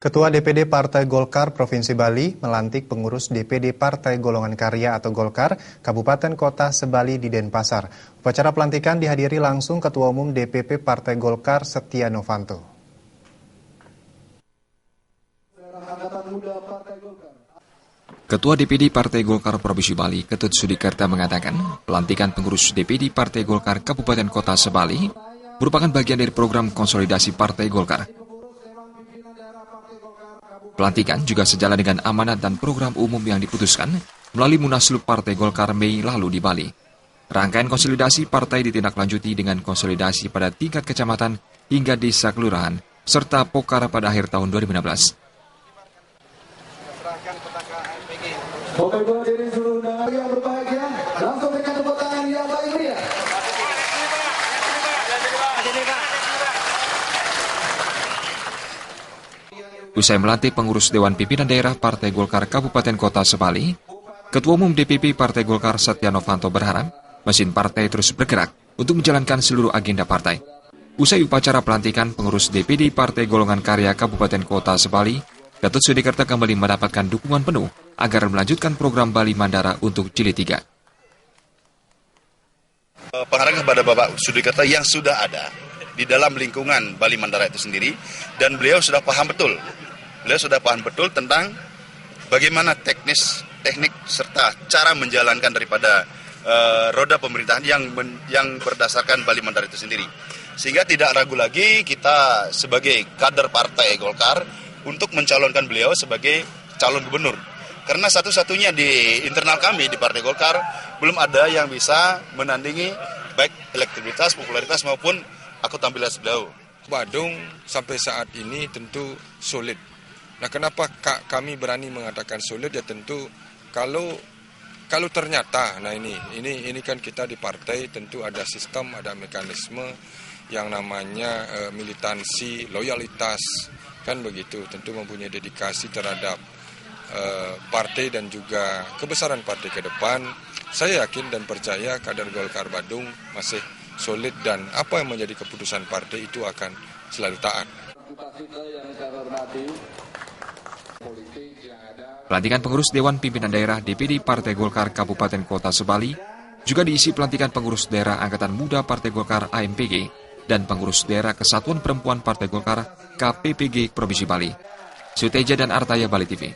Ketua DPD Partai Golkar Provinsi Bali melantik pengurus DPD Partai Golongan Karya atau Golkar Kabupaten Kota Sebali di Denpasar. Upacara pelantikan dihadiri langsung Ketua Umum DPP Partai Golkar Setia Novanto. Ketua DPD Partai Golkar Provinsi Bali, Ketut Sudikerta mengatakan, pelantikan pengurus DPD Partai Golkar Kabupaten Kota Sebali merupakan bagian dari program konsolidasi Partai Golkar. Pelantikan juga sejalan dengan amanat dan program umum yang diputuskan melalui Munaslup Partai Golkar Mei lalu di Bali. Rangkaian konsolidasi partai ditindaklanjuti dengan konsolidasi pada tingkat kecamatan hingga desa kelurahan, serta Pokara pada akhir tahun 2016. Bapak Ibu hadirin seluruh undangan yang berbahagia, langsung dengan tepuk tangan yang paling meriah. Usai melantik pengurus Dewan Pimpinan Daerah Partai Golkar Kabupaten Kota Sebali, Ketua Umum DPP Partai Golkar Setia Novanto berharap mesin partai terus bergerak untuk menjalankan seluruh agenda partai. Usai upacara pelantikan pengurus DPD Partai Golongan Karya Kabupaten Kota Sebali, Ketut Sudikerta kembali mendapatkan dukungan penuh agar melanjutkan program Bali Mandara untuk Jilid 3. Pengarahan kepada Bapak Sudikerta yang sudah ada di dalam lingkungan Bali Mandara itu sendiri, dan beliau sudah paham betul. Beliau sudah paham betul tentang bagaimana teknik serta cara menjalankan daripada roda pemerintahan yang berdasarkan Bali Mandara itu sendiri. Sehingga tidak ragu lagi kita sebagai kader Partai Golkar untuk mencalonkan beliau sebagai calon gubernur. Karena satu-satunya di internal kami di Partai Golkar belum ada yang bisa menandingi baik elektabilitas, popularitas maupun akuntabilitas beliau. Badung sampai saat ini tentu solid. Nah, kenapa kami berani mengatakan solid? Ya tentu kalau ternyata, nah ini kan kita di partai tentu ada sistem, ada mekanisme yang namanya militansi, loyalitas, kan begitu. Tentu mempunyai dedikasi terhadap partai dan juga kebesaran partai ke depan. Saya yakin dan percaya kader Golkar Badung masih solid dan apa yang menjadi keputusan partai itu akan selalu taat. Pelantikan pengurus Dewan Pimpinan Daerah DPD Partai Golkar Kabupaten Kota Sebali juga diisi pelantikan pengurus daerah Angkatan Muda Partai Golkar AMPG dan pengurus daerah Kesatuan Perempuan Partai Golkar KPPG Provinsi Bali. Suteja dan Artaya, Bali TV.